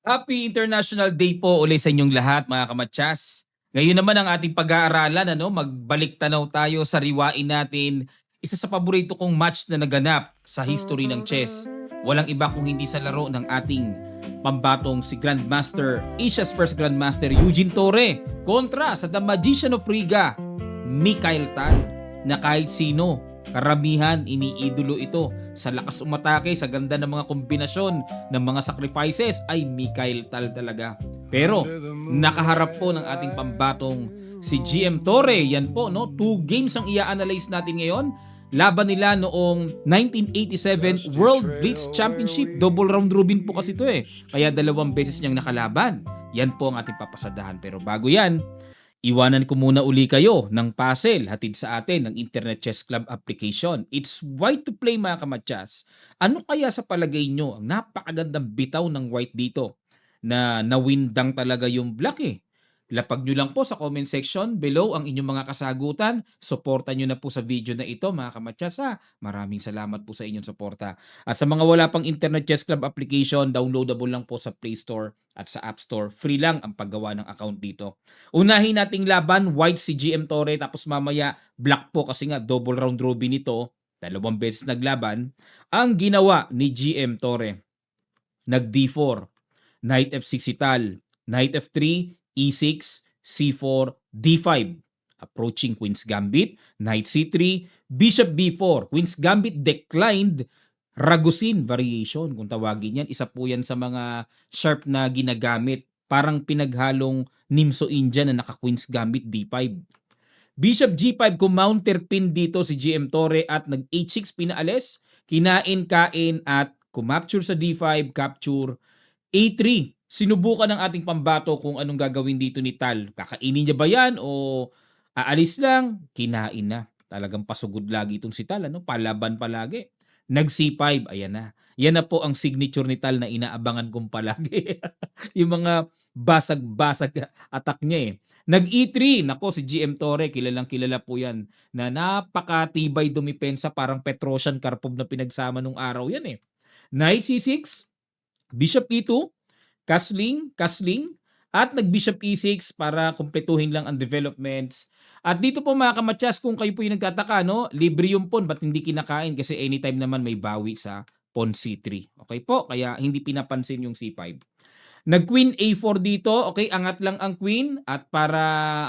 Happy International Day po uli sa inyong lahat mga kamatyas. Ngayon naman ang ating pag-aaralan, magbalik tanaw tayo sa riwain natin, isa sa paborito kong match na naganap sa history ng chess. Walang iba kung hindi sa laro ng ating pambatong si Grandmaster, Asia's first Grandmaster Eugene Torre kontra sa The Magician of Riga, Mikhail Tal, na kahit sino, karamihan iniidolo ito sa lakas umatake, sa ganda ng mga kombinasyon ng mga sacrifices ay Mikhail Tal talaga. Pero nakaharap po ng ating pambatong si GM Torre. Yan po, no? 2 games ang i-analyze natin ngayon. Laban nila noong 1987 World Blitz Championship. Double round robin po kasi ito eh. Kaya 2 beses niyang nakalaban. Yan po ang ating papasadahan. Pero bago yan, iwanan ko muna uli kayo ng puzzle hatid sa atin ng Internet Chess Club application. It's white to play mga kamatyas. Ano kaya sa palagay nyo ang napakagandang bitaw ng white dito na nawindang talaga yung black eh? Lapag nyo lang po sa comment section below ang inyong mga kasagutan. Suporta nyo na po sa video na ito mga kamatyas ha. Maraming salamat po sa inyong suporta. At sa mga wala pang Internet Chess Club application, downloadable lang po sa Play Store at sa App Store. Free lang ang paggawa ng account dito. Unahin nating laban, white si GM Torre, tapos mamaya black po kasi nga double round robin ito. 2 beses naglaban. Ang ginawa ni GM Torre, nag D4, Knight F6 si Tal, Knight F3, E6, C4, D5. Approaching Queen's Gambit, Knight C3, Bishop B4. Queen's Gambit declined, Ragusin variation kung tawagin yan. Isa po yan sa mga sharp na ginagamit. Parang pinaghalong Nimso Indian na naka-Queen's Gambit D5. Bishop G5 kumounter pin dito si GM Torre at nag-H6 pinaalis, kinain-kain at kumapture sa D5, capture A3. Sinubukan ng ating pambato kung anong gagawin dito ni Tal. Kakainin niya ba yan o aalis lang? Kinain na. Talagang pasugod lagi itong si Tal. Palaban palagi. Nag C5. Ayan na. Yan na po ang signature ni Tal na inaabangan kong palagi. Yung mga basag-basag attack niya eh. Nag E3. Nako, si GM Torre, kilalang kilala po yan. Na napakatibay dumipensa, parang Petrosian Karpov na pinagsama nung araw yan eh. Knight C6. Bishop E2, castling, at nag-bishop E6 para kumpletuhin lang ang developments. At dito po mga kamatyas, kung kayo po yung nagtataka, libre yung pawn, ba't hindi kinakain? Kasi anytime naman may bawi sa pawn C3. Okay po, kaya hindi pinapansin yung C5. Nag-queen A4 dito, okay, angat lang ang queen at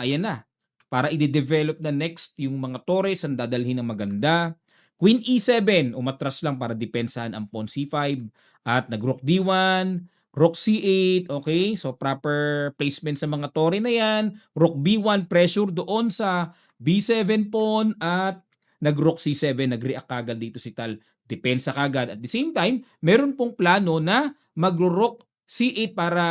ayan na, para i-develop na next yung mga torres ang dadalhin ng maganda. Queen E7, umatras lang para depensahan ang pawn C5 at nag-rook D1, rook C8, okay? So proper placement sa mga tore na yan. Rook B1, pressure doon sa B7 pawn at nag-rook C7, nag-react kagad dito si Tal. Depensa kagad. At the same time, meron pong plano na mag-rook C8 para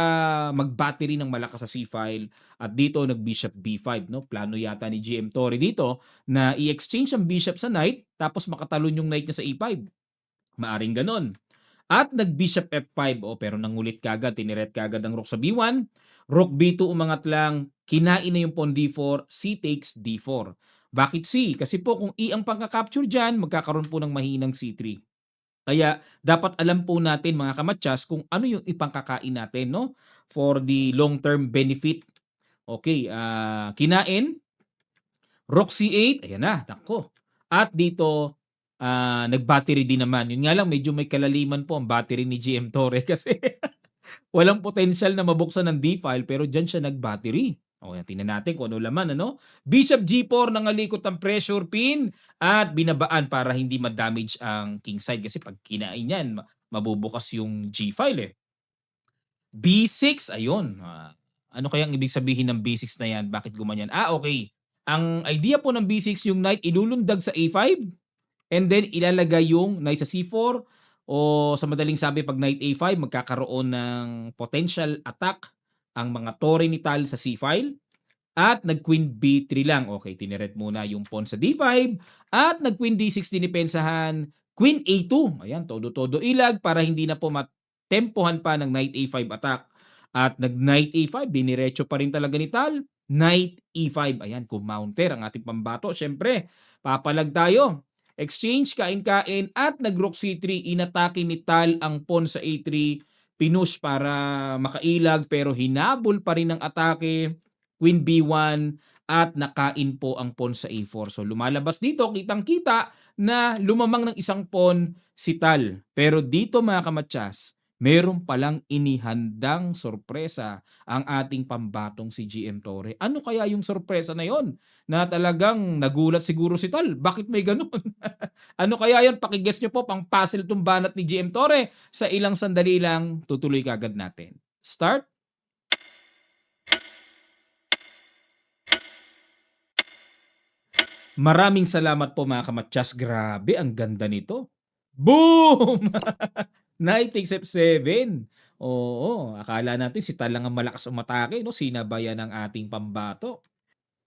mag-battery ng malakas sa C-file. At dito nag-bishop B5, no? Plano yata ni GM Torre dito na i-exchange ang bishop sa knight tapos makatalon yung knight niya sa E5. Maaring ganon. At nag-bishop F5, pero nangulit kagad, tiniret kagad ang rook sa B1. Rook B2 umangat lang, kinain na yung pawn D4, C takes D4. Bakit C? Kasi po kung E ang pangka-capture dyan, magkakaroon po ng mahinang C3. Kaya dapat alam po natin mga kamatyas kung ano yung ipangkakain natin, no? For the long-term benefit. Okay, kinain, rook C8, ayan na, nako. At dito, nag-battery din naman. Yun nga lang, medyo may kalaliman po ang battery ni GM Torre kasi walang potential na mabuksan ng D-file pero dyan siya nag-battery. O, tingnan natin kung ano laman, Bishop G4, nangalikot ang pressure pin at binabaan para hindi ma-damage ang king side kasi pag kinain yan, mabubukas yung G-file eh. B6, ayun. Ano kayang ibig sabihin ng B6 na yan? Bakit gumanyan? Okay. Ang idea po ng B6, yung knight ilulundag sa A5 and then ilalagay yung knight sa C4 o sa madaling sabi pag knight A5 magkakaroon ng potential attack ang mga tore ni Tal sa C-file at nag-queen B3 lang. Okay, tineret muna yung pawn sa D5 at nag-queen D6 dinipensahan. Queen A2. Ayan, todo-todo ilag para hindi na po matempohan pa ng knight A5 attack. At nag-knight A5, diniretso pa rin talaga ni Tal. Knight E5. Ayan, kumounter ang ating pambato. Siyempre, papalag tayo. Exchange, kain-kain at nag-rook C3. Inatake ni Tal ang pawn sa A3. pinush para makailag pero hinabol pa rin ng atake, Queen B1 at nakain po ang pawn sa A4. So lumalabas dito, kitang-kita na lumamang ng isang pawn si Tal. Pero dito mga kamatyas, meron palang inihandang sorpresa ang ating pambatong si GM Torre. Ano kaya yung sorpresa na yon? Na talagang nagulat siguro si Tal. Bakit may ganun? Ano kaya yan? Pakiguess nyo po, pang puzzle tong banat ni GM Torre. Sa ilang sandali lang, tutuloy kagad natin. Start. Maraming salamat po mga kamatyas. Grabe, ang ganda nito. Boom! Knight takes F7. Oo, akala natin si Tal lang ang malakas umatake, no? Sinabayan ng ating pambato.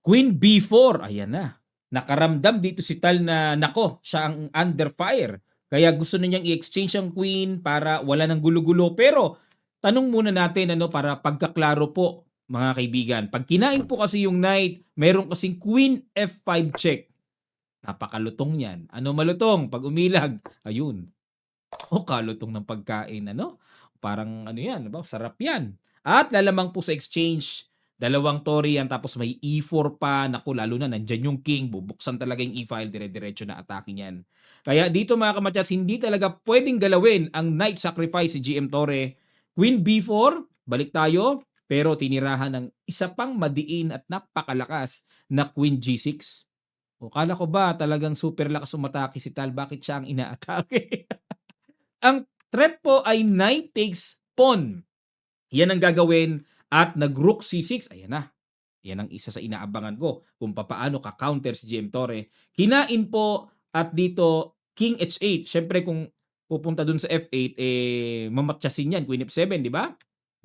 Queen B4, ayan na. Nakaramdam dito si Tal na nako, siya ang under fire. Kaya gusto na niyang i-exchange ang queen para wala ng gulo-gulo. Pero tanong muna natin ano para pagkaklaro po mga kaibigan. Pag kinain po kasi yung knight, meron kasing queen F5 check. Napakalutong yan. Ano malutong? Pag umilag, ayun. O kalutong ng pagkain, ano? Parang ano yan, diba? Sarap yan. At lalamang po sa exchange, dalawang Tory yan, tapos may E4 pa. Naku, lalo na nandyan yung king. Bubuksan talaga yung E-file, dire-diretso na atake niyan. Kaya dito mga kamatyas, hindi talaga pwedeng galawin ang knight sacrifice si GM Torre. Queen B4, balik tayo. Pero tinirahan ng isa pang madiin at napakalakas na Queen G6. O kala ko ba talagang super lakas umatake si Tal? Bakit siya ang inaatake? Ang threat po ay knight takes pawn. Yan ang gagawin at nag-rook C6. Ayan na. Yan ang isa sa inaabangan ko kung papaano ka-counter si GM Torre. Kinain po at dito King H8. Siyempre kung pupunta dun sa F8, mamatyasin yan. Queen F7, di ba?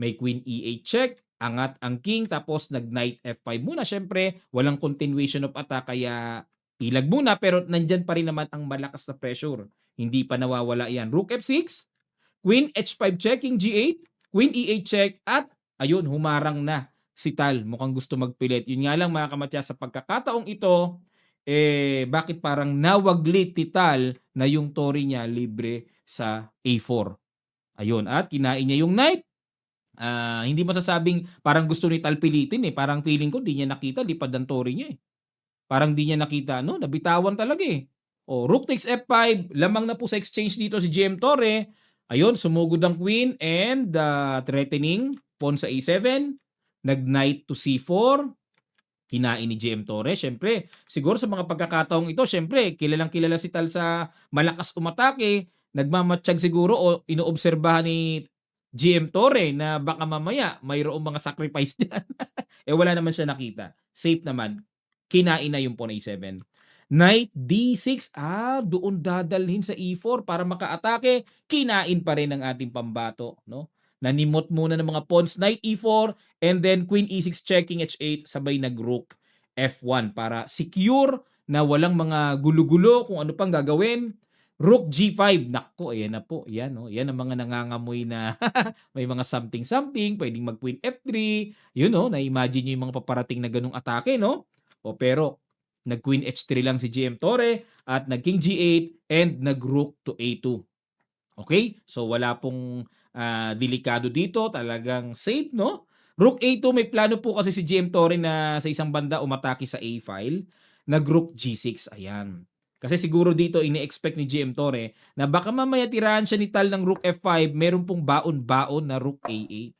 May Queen E8 check. Angat ang King tapos nag-Knight F5 muna. Siyempre, walang continuation of attack kaya ilag muna pero nandyan pa rin naman ang malakas na pressure. Hindi pa nawawala yan. Rook F6, Queen H5 check, King G8, Queen E8 check at ayun, humarang na si Tal. Mukhang gusto magpilit. Yun nga lang mga kamatya, sa pagkakataong ito, bakit parang nawaglit ni Tal na yung Tory niya libre sa A4. Ayun, at kinain niya yung knight. Hindi masasabing parang gusto ni Tal pilitin eh. Parang feeling ko di niya nakita, lipad ang Tory niya eh. Parang di niya nakita, no? Nabitawan talaga eh. O, Rook takes F5, lamang na po sa exchange dito si GM Torre. Ayun, sumugod ang queen and threatening pawn sa A7. Nag-knight to C4. Kinain ni GM Torre. Siyempre, siguro sa mga pagkakataong ito, siyempre, kilalang kilala si Tal sa malakas umatake. Nagmamatsyag siguro o inoobserbahan ni GM Torre na baka mamaya mayroong mga sacrifice diyan. Wala naman siya nakita. Safe naman. Kinain na yung pawn A7. Knight D6. Doon dadalhin sa E4 para makaatake. Kinain pa rin ng ating pambato, no? Nanimot muna ng mga pawns. Knight E4 and then Queen E6 checking H8 sabay nag-Rook F1 para secure na walang mga gulo-gulo kung ano pang gagawin. Rook G5. Nako, ayan na po. Yan, no? Yan ang mga nangangamoy na may mga something-something. Pwedeng mag-Queen F3. Yun, no? Na-imagine nyo yung mga paparating na ganung atake, no? Pero nag-Queen H3 lang si GM Torre at nag-King G8 and nag-Rook to A2. Okay? So wala pong delikado dito. Talagang safe, no? Rook A2, may plano po kasi si GM Torre na sa isang banda umatake sa A-file. Nag-Rook G6. Ayan. Kasi siguro dito ini-expect ni GM Torre na baka mamaya tirahan siya ni Tal ng Rook F5, meron pong baon-baon na Rook A8.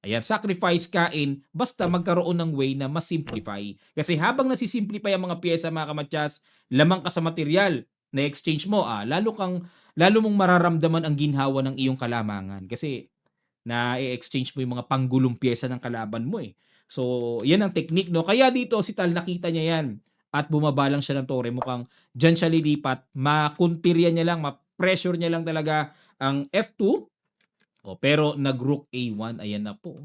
Ayan, sacrifice kain basta magkaroon ng way na mas-simplify. Kasi habang nasisimplify ang mga piyesa mga kamatyas, lamang ka sa material na exchange mo, lalo mong mararamdaman ang ginhawa ng iyong kalamangan. Kasi na-exchange mo yung mga panggulong piyesa ng kalaban mo eh. So, yan ang technique, no? Kaya dito si Tal nakita niya yan at bumaba lang siya ng Torre. Mukhang dyan siya lilipat. Makuntirya niya lang, ma-pressure niya lang talaga ang F2. Pero nag-Rook A1, ayan na po.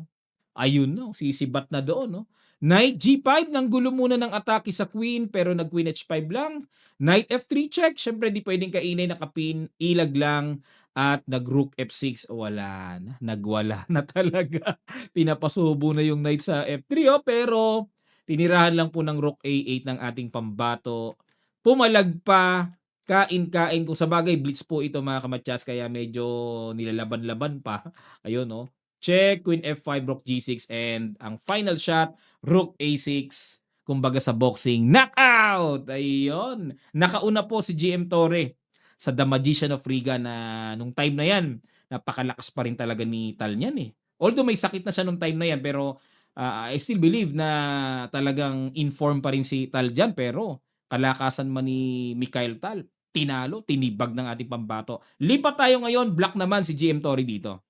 Ayun na, sisibat na doon, no? Knight G5, nanggulo muna ng atake sa queen, pero nag-Queen H5 lang. Knight F3 check, syempre di pwedeng kainay, nakapin, ilag lang. At nag-Rook F6, wala na. Nagwala na talaga. Pinapasubo na yung knight sa F3, pero tinirahan lang po ng Rook A8 ng ating pambato. Pumalag pa, kain-kain kung sabagay blitz po ito mga kamatyas kaya medyo nilalaban-laban pa. Ayun 'no. Check, Queen F5, Rook G6 and ang final shot, Rook A6. Kumbaga sa boxing, knockout! Ayun. Nakauna po si GM Torre sa The Magician of Riga na nung time na 'yan, napakalakas pa rin talaga ni Tal niyan, eh. Although may sakit na siya nung time na 'yan pero, I still believe na talagang inform pa rin si Tal diyan pero kalakasan man ni Mikhail Tal, tinalo, tinibag ng ating pambato. Lipat tayo ngayon, black naman si GM Torre dito.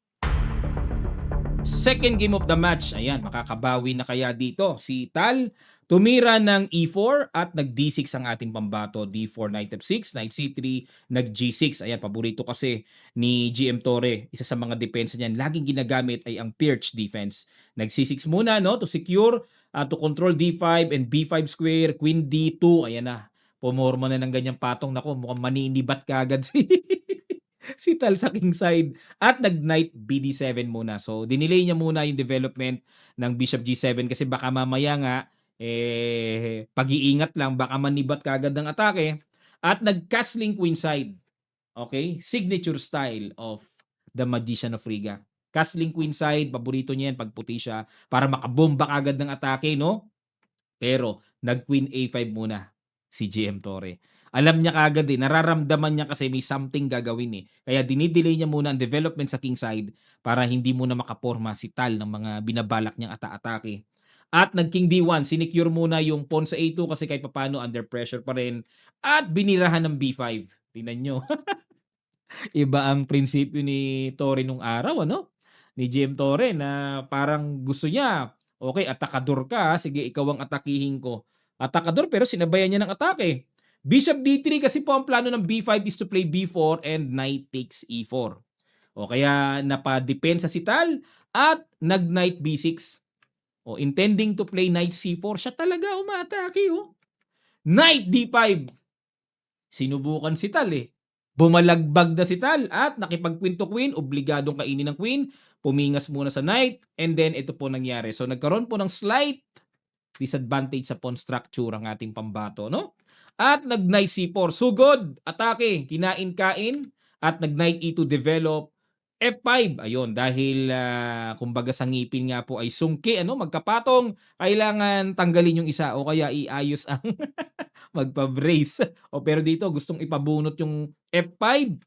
Second game of the match, ayan, makakabawi na kaya dito si Tal. Tumira ng E4 at nag-D6 ang ating pambato. D4, Knight F6, Knight C3, nag-G6. Ayan, paborito kasi ni GM Torre. Isa sa mga depensa niyan, laging ginagamit ay ang perch defense. Nag-C6 muna, no, to secure, to control D5 and B5 square, Queen D2. Ayan na, pumorma na ng ganyang patong. Nako, mukhang maninibat kagad si si Tal sa king side at nag-knight BD7 muna. So, dinelay niya muna yung development ng Bishop G7 kasi baka mamaya nga, pag-iingat lang, baka manibat kaagad ng atake. At nag-castling queenside. Okay? Signature style of the Magician of Riga. Castling queenside, paborito niya yan pag puti siya para makabomba kaagad ng atake, no? Pero nag-Queen A5 muna si GM Torre. Alam niya kaagad eh, nararamdaman niya kasi may something gagawin eh. Kaya dinidelay niya muna ang development sa king side para hindi muna makaporma si Tal ng mga binabalak niyang atake. At nag-King D1, sinecure muna yung pawn sa A2 kasi kahit papano under pressure pa rin. At binirahan ng B5. Tingnan nyo. Iba ang prinsipyo ni Torre nung araw, ano? Ni GM Torre na parang gusto niya, okay, atakador ka, sige ikaw ang atakihin ko. Atakador pero sinabayan niya ng atake. Bishop D3 kasi po ang plano ng B5 is to play B4 and knight takes E4. O kaya napadepensa si Tal at nag-knight B6. O intending to play knight C4, siya talaga umatake oh. Knight D5. Sinubukan si Tal eh. Bumalagbag na si Tal at nakipag-queen to queen, obligadong kainin ng queen, pumingas muna sa knight, and then ito po nangyari. So nagkaroon po ng slight disadvantage sa pawn structure ang ating pambato, no? At nag-knight C4, sugod, atake, kinain-kain, at nag-knight E2 develop, F5, ayun, dahil kumbaga sa ngipin nga po ay sungki, ano, magkapatong, kailangan tanggalin yung isa o kaya iayos ang magpa-brace. O pero dito gustong ipabunot yung F5,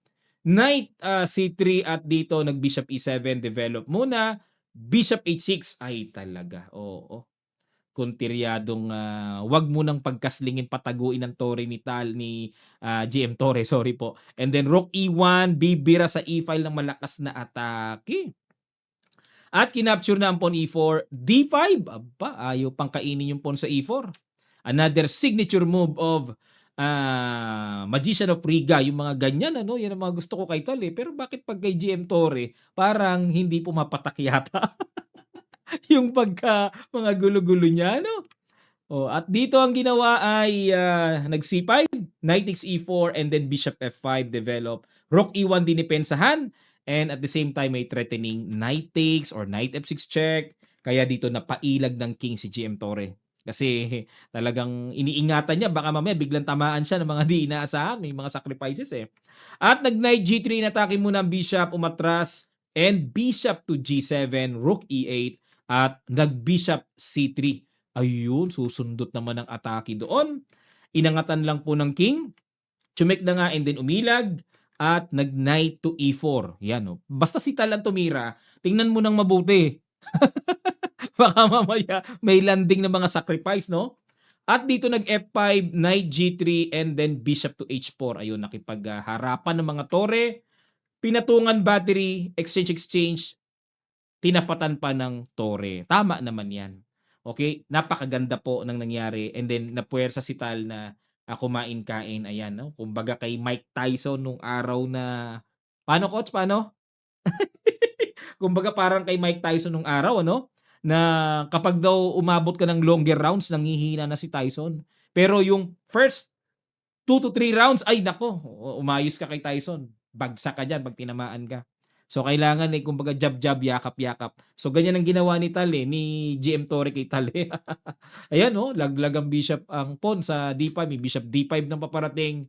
Knight C3 at dito nag-Bishop E7 develop muna. Bishop H6 ay talaga. Oo. Kontiryadong wag mo nang pagkaslingin pataguin ng Torre ni Tal ni GM Torre, sorry po. And then Rook E1, bibira sa E file ng malakas na atake. At kinapture na ang pawn E4, D5. Aba, ayaw pang kainin yung pawn sa E4. Another signature move of Magician of Riga, yung mga ganyan, ano, yan ang mga gusto ko kay Tal eh. Pero bakit pag kay GM Torre, parang hindi pumapatak yata yung pagka mga gulo-gulo niya, ano? Oh, at dito ang ginawa ay nag-C5, Knight takes E4, and then Bishop F5 develop. Rook E1 dinipensahan, and at the same time may threatening Knight takes or Knight F6 check. Kaya dito napailag ng king si GM Torre. Kasi talagang iniingatan niya, baka mamaya biglang tamaan siya ng mga di inaasahan, may mga sacrifices eh. At nag-Knight G3, inatake muna ang Bishop, umatras, and Bishop to G7, Rook E8, at nag-Bishop C3. Ayun, susundot naman ang atake doon. Inangatan lang po ng king. Chumek na nga and then umilag. At nag-knight to E4. Yan o. Basta si Tal ang tumira, tingnan mo nang mabuti. Baka mamaya may landing ng mga sacrifice, no? At dito nag-F5, Knight G3, and then Bishop to H4. Ayun, nakipagharapan ng mga tore. Pinatungan battery, exchange, tinapatan pa ng tore. Tama naman yan. Okay, napakaganda po ng nangyari and then napuwersa si Tal na kumain-kain, ayan, no? Kumbaga kay Mike Tyson nung araw na paano coach, paano? Kumbaga parang kay Mike Tyson nung araw, ano? Na kapag daw umabot ka ng longer rounds, nanghihina na si Tyson. Pero yung first 2 to 3 rounds, ay nako, umayos ka kay Tyson. Bagsak ka dyan pag tinamaan ka. So kailangan eh, kumbaga jab-jab, yakap-yakap. So ganyan ang ginawa ni Tal eh, ni GM Torre kay Tal eh. Ayan oh, laglag ang bishop ang pawn sa D5, may bishop D5 nang paparating.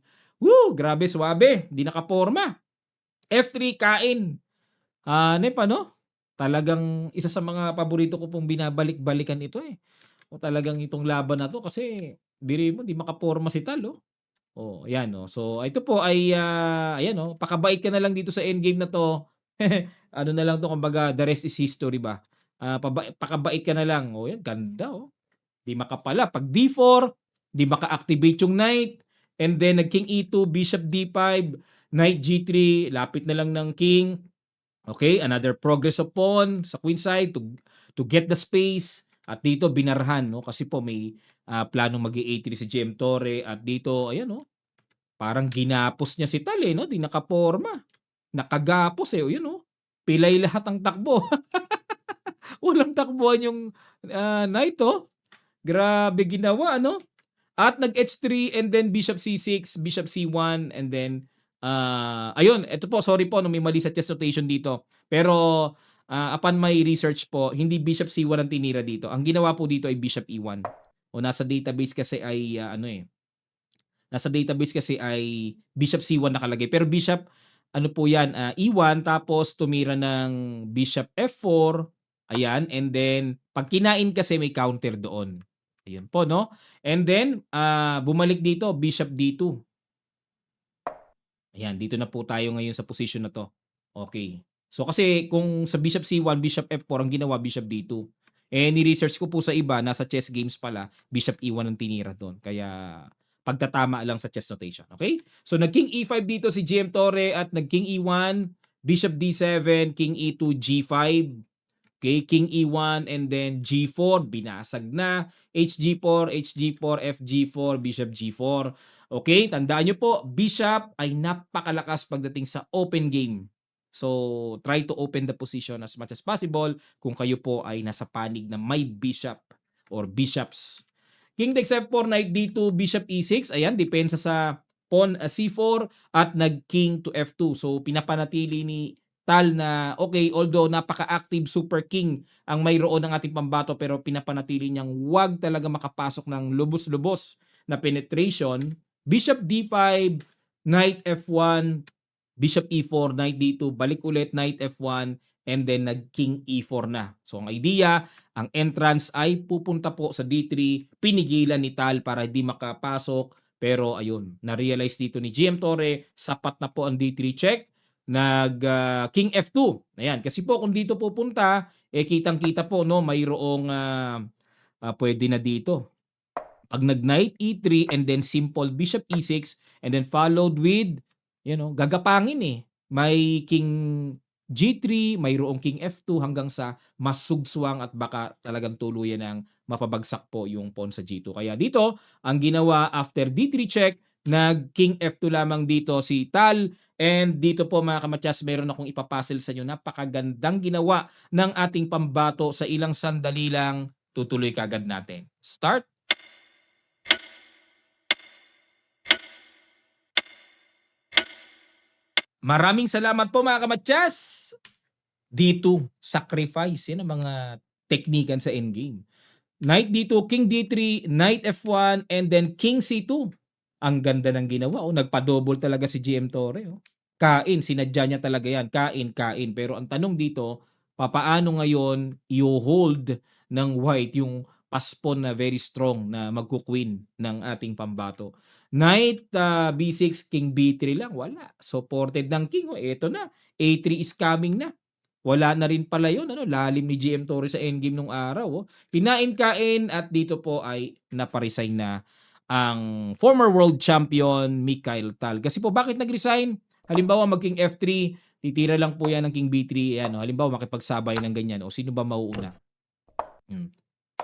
Grabe swabe, 'di nakaporma. F3 kain. Hanep ano, talagang isa sa mga paborito ko pong binabalik-balikan ito, eh. O talagang itong laban na 'to kasi biruin mo 'di makaporma si Tal, oh. Oh, ayan, oh. So ito po ay, ayan, oh, pakabait ka na lang dito sa endgame na 'to. Ano na lang 'to kumbaga the rest is history ba. Pakabait ka na lang. Oh, 'yan ganda, oh. 'Di makapala 'pag D4, 'di maka-activate yung knight, and then nag-king E2, bishop D5, knight G3, lapit na lang ng king. Okay, another progress of pawn sa queen side to get the space. At dito binarhan 'no, kasi po may, planong mag-e-A3 si GM Torre at dito ayan, oh, parang ginapos niya si Tal, eh, 'no, 'di nakaporma. Nakagapos, eh, oh, 'yun, oh. Pilay lahat ang takbo. Walang takbuhan yung, knight, oh. Grabe ginawa ano? At nag-H3 and then bishop C6, bishop C1 and then, ayun eto po sorry po 'no may mali sa chess notation dito. Pero, upon my research po hindi bishop C1 ang tinira dito. Ang ginawa po dito ay bishop E1. O nasa database kasi ay, ano, eh, nasa database kasi ay bishop C1 nakalagay. Pero bishop ano po 'yan, E1 tapos tumira ng bishop F4, ayan, and then 'pag kinain kasi may counter doon. Ayun po 'no. And then, bumalik dito bishop D2. Ayan, dito na po tayo ngayon sa position na 'to. Okay. So kasi kung sa bishop C1, bishop F4 ang ginawa bishop D2. Eh, ni-research ko po sa iba nasa chess games pala bishop E1 ang tinira dun. Kaya pagtatama lang sa chess notation, okay? So nag-king E5 dito si GM Torre at nag-king E1, bishop D7, king E2, G5. Okay, king E1 and then G4, binasag na. HG4, HG4, FG4, bishop G4. Okay, tandaan nyo po, bishop ay napakalakas pagdating sa open game. So, try to open the position as much as possible kung kayo po ay nasa panig na may bishop or bishops. King takes F4, knight D2, bishop E6. Ayan, depensa sa pawn C4 at nag-king to F2. So, pinapanatili ni Tal na okay, although napaka-active super king ang mayroon ng ating pambato pero pinapanatili niyang wag talaga makapasok ng lubos-lubos na penetration. Bishop D5, knight F1, bishop E4, knight D2, balik ulit knight F1, and then nag-king E4 na. So ang idea, ang entrance ay pupunta po sa D3, pinigilan ni Tal para hindi makapasok. Pero ayun, na-realize dito ni GM Torre, sapat na po ang D3 check. King F2. Ayan, kasi po kung dito pupunta, eh kitang-kita po no, mayroong pwede na dito. Pag nag-knight E3 and then simple bishop E6 and then followed with, gagapangin eh. May king G3, mayroong king F2 hanggang sa masugswang at baka talagang tuluyan ng mapabagsak po yung pawn sa G2. Kaya dito, ang ginawa after D3 check, nag-king F2 lamang dito si Tal. And dito po mga kamatyas, meron akong ipapuzzle sa inyo. Napakagandang ginawa ng ating pambato sa ilang sandali lang. Tutuloy kagad natin. Start. Maraming salamat po mga kamatyas. D2, sacrifice. Yan ang mga teknikan sa endgame. Knight D2, King D3, Knight F1, and then King C2. Ang ganda ng ginawa. Oh. Nagpa-double talaga si GM Torre. Oh. Kain, sinadya niya talaga yan. Kain, kain. Pero ang tanong dito, papaano ngayon i-hold ng white yung paspon na very strong na magkukwin ng ating pambato. Knight B6, King B3 lang. Wala. Supported ng King. Oh. Eto na. A3 is coming na. Wala na rin pala yun, lalim ni GM Torre sa endgame nung araw. Oh. Kinain-kain at dito po ay naparesign na ang former world champion Mikhail Tal. Kasi po bakit nag-resign? Halimbawa mag-king F3, titira lang po yan ng king B3. Ano, halimbawa makipagsabay ng ganyan. O sino ba mauuna?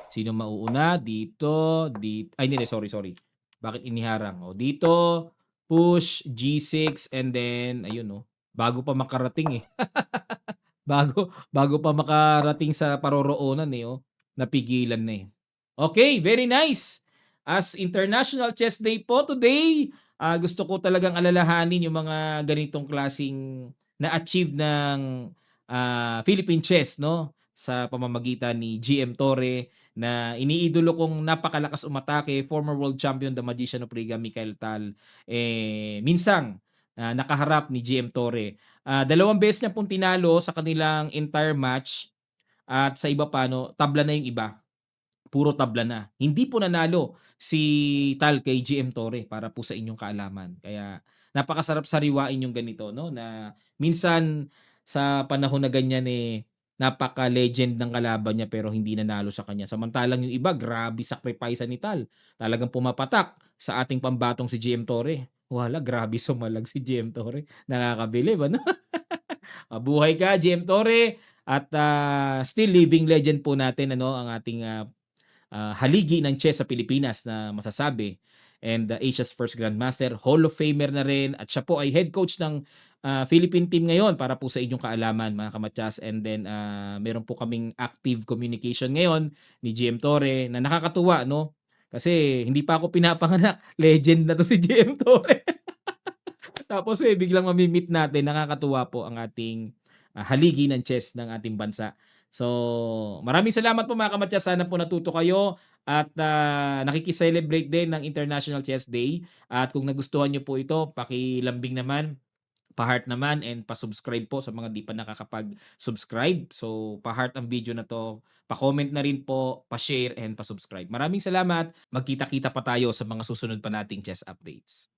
Sino mauuna? Dito, dito. Ay, hindi, sorry. Bakit iniharang? O dito, push, G6, and then, ayun, bago pa makarating eh. Bago pa makarating sa paroroonan eh, napigilan na eh. Okay, very nice. As International Chess Day po today, gusto ko talagang alalahanin yung mga ganitong klasing na-achieve ng Philippine chess, no? sa pamamagitan ni GM Torre na iniidolo kong napakalakas umatake, former world champion, the Magician of Riga, Michael Tal, minsang nakaharap ni GM Torre. 2 beses niya pong tinalo sa kanilang entire match at sa iba pa 'no, tabla na yung iba. Puro tabla na. Hindi po nanalo si Tal kay GM Torre para po sa inyong kaalaman. Kaya napakasarap sariwain yung ganito 'no, na minsan sa panahon na ganyan, napaka-legend ng kalaban niya pero hindi nanalo sa kanya. Samantalang yung iba grabe sakripisan ni Tal. Talagang pumapatak sa ating pambatong si GM Torre. Wala, grabe sumalag si GM Torre. Nakakabilib ano? Mabuhay ka GM Torre at, still living legend po natin ano ang ating, haligi ng chess sa Pilipinas na masasabi and Asia's first grandmaster, Hall of Famer na rin at siya po ay head coach ng Philippine team ngayon para po sa inyong kaalaman mga kamatyas. And then meron po kaming active communication ngayon ni GM Torre na nakakatuwa 'no, kasi hindi pa ako pinapanganak, legend na 'to si GM Torre. Tapos, biglang mami-meet natin, nakakatuwa po ang ating, haligi ng chess ng ating bansa. So, maraming salamat po mga kamatya, sana po natuto kayo at, nakiki-celebrate din ng International Chess Day. At kung nagustuhan niyo po ito, pakilambing naman, pa-heart naman and pa-subscribe po sa mga di pa nakakapag-subscribe. So, pa-heart ang video na 'to, pa-comment na rin po, pa-share and pa-subscribe. Maraming salamat, magkita-kita pa tayo sa mga susunod pa nating chess updates.